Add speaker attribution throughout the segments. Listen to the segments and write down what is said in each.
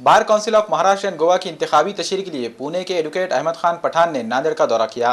Speaker 1: Bar council of Maharashtra and Goa की इंतखाबी तशरीह के लिए पुणे के एडवोकेट अहमद खान पठान ने नांदेड़ का दौरा किया।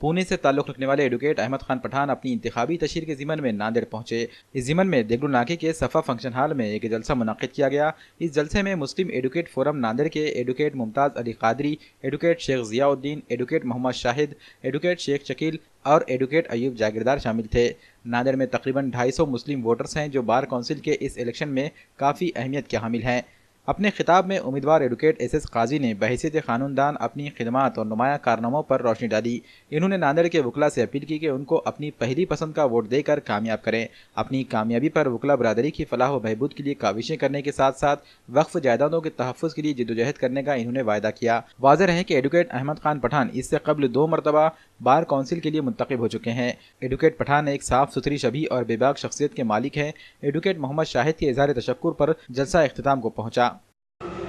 Speaker 1: पुणे से ताल्लुक़ रखने वाले एडवोकेट अहमद खान पठान अपनी इंतखाबी तशरीह के ज़िमन में नांदेड़ पहुंचे। इस ज़िमन में देगलू नाके के सफ़ा फंक्शन हॉल में एक जलसा मुनक़्क़िद किया गया। इस जलसे में मुस्लिम एडवोकेट फोरम नांदेड़ के advocate Mumtaz Ali Qadri, advocate Sheikh Ziauddin, advocate Mohammad Shahid, advocate Sheikh Shakeel और एडवोकेट अयूब जागीरदार शामिल थे। नांदेड़ में तकरीबन 250 मुस्लिम वोटर्स हैं जो बार काउंसिल के इस इलेक्शन में काफ़ी अहमियत के हामिल हैं। अपने खिताब में उम्मीदवार एडवोकेट एस काजी ने बहैसियत क़ानूनदान अपनी खिदमात और नुमाया कारनामों पर रोशनी डाली। इन्होंने नांदेड़ के वकला से अपील की कि उनको अपनी पहली पसंद का वोट देकर कामयाब करें। अपनी कामयाबी पर वकला बरादरी की फलाह व बहबूद के लिए काविशें करने के साथ साथ वक्फ जायदादों के तहफ़्फ़ुज़ के लिए जिद्दोजहद करने का इन्होंने वायदा किया। वाज़ेह है कि एडवोकेट अहमद खान पठान इससे कबल 2 मरतबा बार काउंसिल के लिए मुंतखब हो चुके हैं। एडवोकेट पठान एक साफ सुथरी शबी और बेबाक शख्सियत के मालिक हैं। एडवोकेट मोहम्मद शाहिद के इज़हार तशक्कुर पर जलसा इख्तिताम को पहुँचा।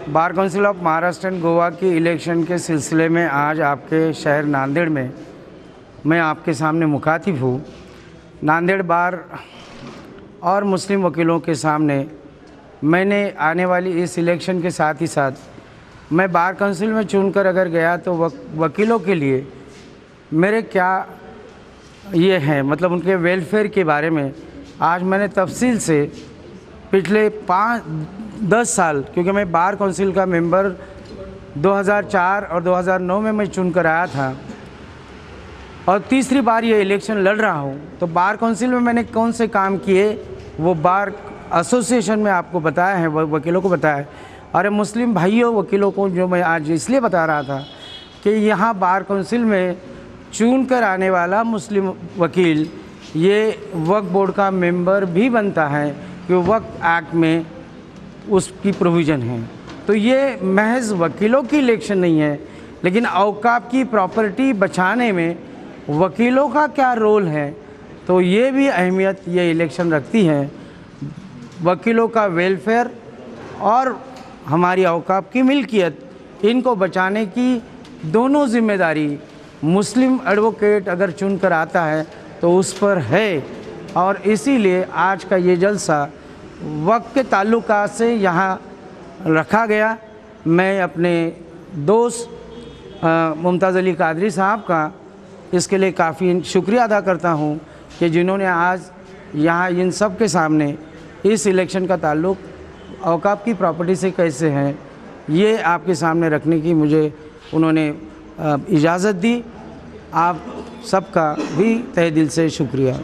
Speaker 2: Bar council of Maharashtra and Goa की इलेक्शन के सिलसिले में आज आपके शहर नांदेड़ में मैं आपके सामने मुखातिब हूँ। नांदेड़ बार और मुस्लिम वकीलों के सामने मैंने आने वाली इस इलेक्शन के साथ ही साथ मैं बार काउंसिल में चुनकर अगर गया तो वकीलों के लिए मेरे क्या ये हैं, मतलब उनके वेलफेयर के बारे में आज मैंने तफसील से पिछले 10 साल, क्योंकि मैं बार काउंसिल का मेंबर 2004 और 2009 में मैं चुनकर आया था और तीसरी बार ये इलेक्शन लड़ रहा हूँ। तो बार काउंसिल में मैंने कौन से काम किए वो बार एसोसिएशन में आपको बताया है, वकीलों को बताया है। और मुस्लिम भाइयों वकीलों को जो मैं आज इसलिए बता रहा था कि यहाँ बार काउंसिल में चुन कर आने वाला मुस्लिम वकील ये वक्फ बोर्ड का मेंबर भी बनता है, कि वक्फ एक्ट में उसकी प्रोविज़न है। तो ये महज वकीलों की इलेक्शन नहीं है, लेकिन औकाफ की प्रॉपर्टी बचाने में वकीलों का क्या रोल है, तो ये भी अहमियत ये इलेक्शन रखती है। वकीलों का वेलफेयर और हमारी औकाफ की मिल्कियत, इनको बचाने की दोनों जिम्मेदारी मुस्लिम एडवोकेट अगर चुनकर आता है तो उस पर है। और इसीलिए आज का ये जलसा वक्त के ताल्लुकात से यहाँ रखा गया। मैं अपने दोस्त मुमताज़ अली कादरी साहब का इसके लिए काफ़ी शुक्रिया अदा करता हूँ कि जिन्होंने आज यहाँ इन सब के सामने इस इलेक्शन का ताल्लुक़ औकाफ की प्रॉपर्टी से कैसे है ये आपके सामने रखने की मुझे उन्होंने इजाज़त दी। आप सबका भी तहे दिल से शुक्रिया।